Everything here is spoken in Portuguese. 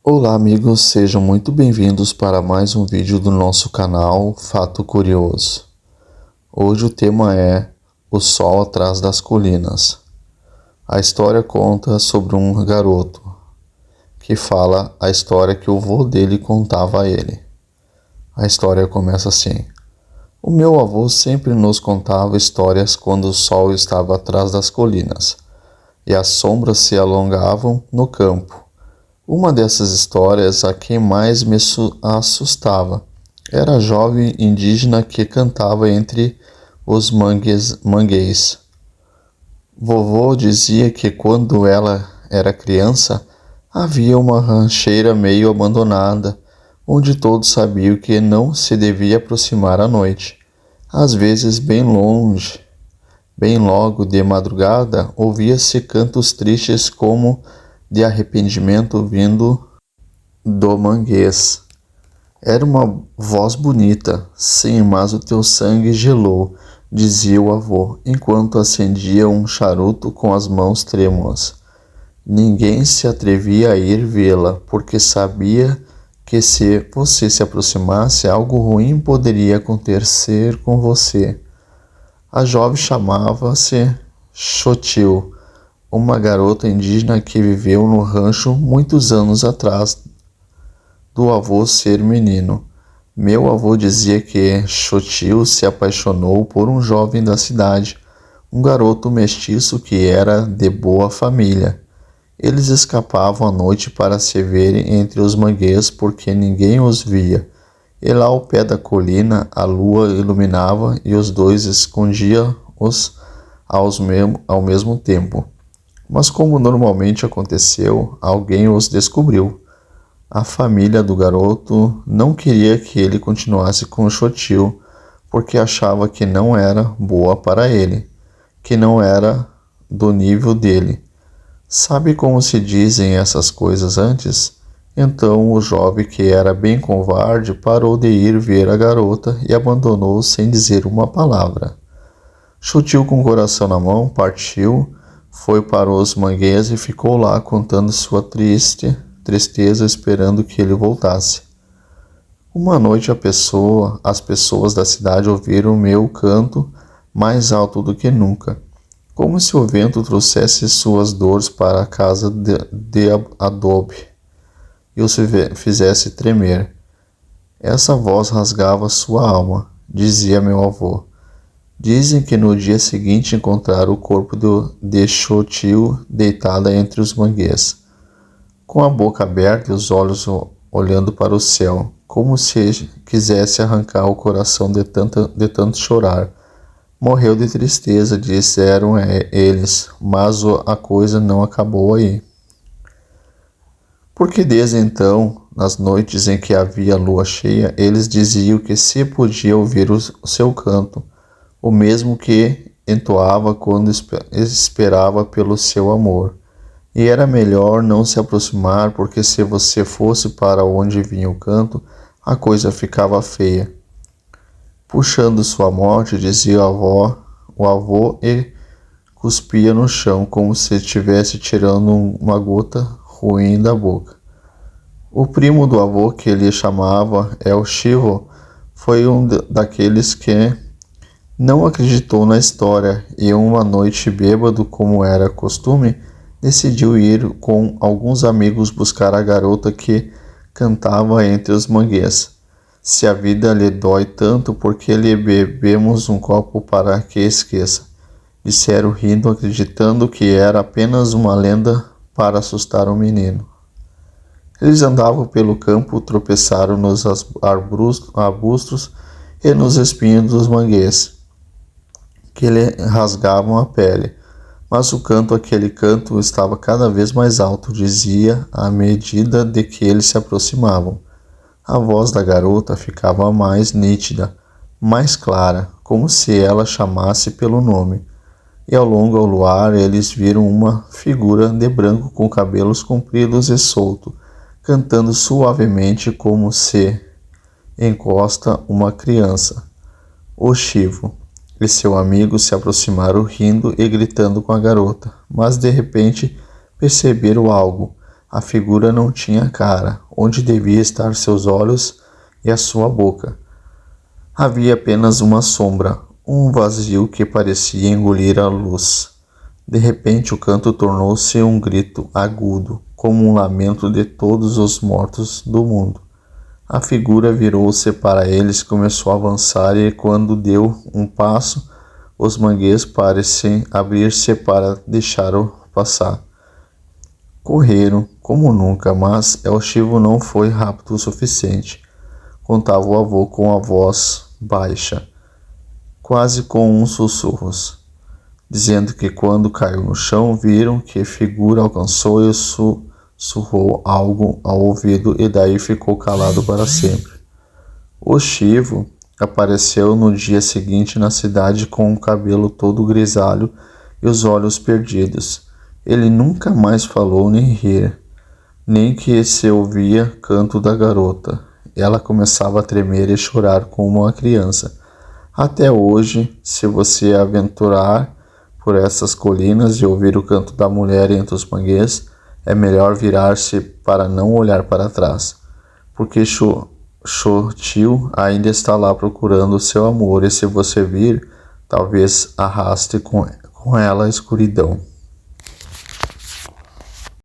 Olá amigos, sejam muito bem-vindos para mais um vídeo do nosso canal Fato Curioso. Hoje o tema é O Sol Atrás das Colinas. A história conta sobre um garoto que fala a história que o avô dele contava a ele. A história começa assim: o meu avô sempre nos contava histórias quando o sol estava atrás das colinas e as sombras se alongavam no campo. Uma dessas histórias, a que mais me assustava, era a jovem indígena que cantava entre os mangueis. Vovô dizia que quando ela era criança, havia uma rancheira meio abandonada, onde todos sabiam que não se devia aproximar à noite. Às vezes, bem longe, bem logo de madrugada, ouvia-se cantos tristes como de arrependimento vindo do manguês. Era uma voz bonita, sim, mas o teu sangue gelou, dizia o avô, enquanto acendia um charuto com as mãos trêmulas. Ninguém se atrevia a ir vê-la, porque sabia que se você se aproximasse, algo ruim poderia acontecer com você. A jovem chamava-se Xochitl, uma garota indígena que viveu no rancho muitos anos atrás do avô ser menino. Meu avô dizia que Xochitl se apaixonou por um jovem da cidade, um garoto mestiço que era de boa família. Eles escapavam à noite para se verem entre os mangueiros porque ninguém os via. E lá ao pé da colina a lua iluminava e os dois escondiam-os ao mesmo tempo. Mas como normalmente aconteceu, alguém os descobriu. A família do garoto não queria que ele continuasse com Xochitl, porque achava que não era boa para ele, que não era do nível dele. Sabe como se dizem essas coisas antes? Então o jovem, que era bem covarde, parou de ir ver a garota e abandonou sem dizer uma palavra. Xochitl, com o coração na mão, partiu, foi para os mangueiros e ficou lá contando sua tristeza, esperando que ele voltasse. Uma noite as pessoas da cidade ouviram o meu canto mais alto do que nunca, como se o vento trouxesse suas dores para a casa de adobe e os fizesse tremer. Essa voz rasgava sua alma, dizia meu avô. Dizem que no dia seguinte encontraram o corpo de Xochitl deitada entre os manguês, com a boca aberta e os olhos olhando para o céu, como se quisesse arrancar o coração de tanto chorar. Morreu de tristeza, disseram eles, mas a coisa não acabou aí. Porque desde então, nas noites em que havia lua cheia, eles diziam que se podia ouvir o seu canto, o mesmo que entoava quando esperava pelo seu amor. E era melhor não se aproximar, porque se você fosse para onde vinha o canto, a coisa ficava feia. Puxando sua morte, dizia o avô e cuspia no chão, como se estivesse tirando uma gota ruim da boca. O primo do avô, que ele chamava El Chivo, foi um daqueles que não acreditou na história e uma noite bêbado, como era costume, decidiu ir com alguns amigos buscar a garota que cantava entre os manguês. Se a vida lhe dói tanto, por que lhe bebemos um copo para que esqueça? Disseram rindo, acreditando que era apenas uma lenda para assustar o menino. Eles andavam pelo campo, tropeçaram nos arbustos e nos espinhos dos manguês, que lhe rasgavam a pele, mas aquele canto estava cada vez mais alto, dizia, à medida de que eles se aproximavam. A voz da garota ficava mais nítida, mais clara, como se ela chamasse pelo nome. E ao longo ao luar eles viram uma figura de branco com cabelos compridos e solto, cantando suavemente como se encosta uma criança. O Chivo e seu amigo se aproximaram rindo e gritando com a garota, mas de repente perceberam algo. A figura não tinha cara, onde devia estar seus olhos e a sua boca. Havia apenas uma sombra, um vazio que parecia engolir a luz. De repente o canto tornou-se um grito agudo, como um lamento de todos os mortos do mundo. A figura virou-se para eles e começou a avançar, e quando deu um passo, os manguês parecem abrir-se para deixá-lo passar. Correram como nunca, mas El Chivo não foi rápido o suficiente. Contava o avô com a voz baixa, quase com uns sussurros, dizendo que quando caiu no chão, viram que a figura alcançou e sussurrou algo ao ouvido, e daí ficou calado para sempre. O Chivo apareceu no dia seguinte na cidade com o cabelo todo grisalho e os olhos perdidos. Ele nunca mais falou nem rir, nem que se ouvia canto da garota. Ela começava a tremer e chorar como uma criança. Até hoje, se você aventurar por essas colinas e ouvir o canto da mulher entre os manguês, é melhor virar-se para não olhar para trás, porque Xochitl ainda está lá procurando o seu amor, e se você vir, talvez arraste com ela a escuridão.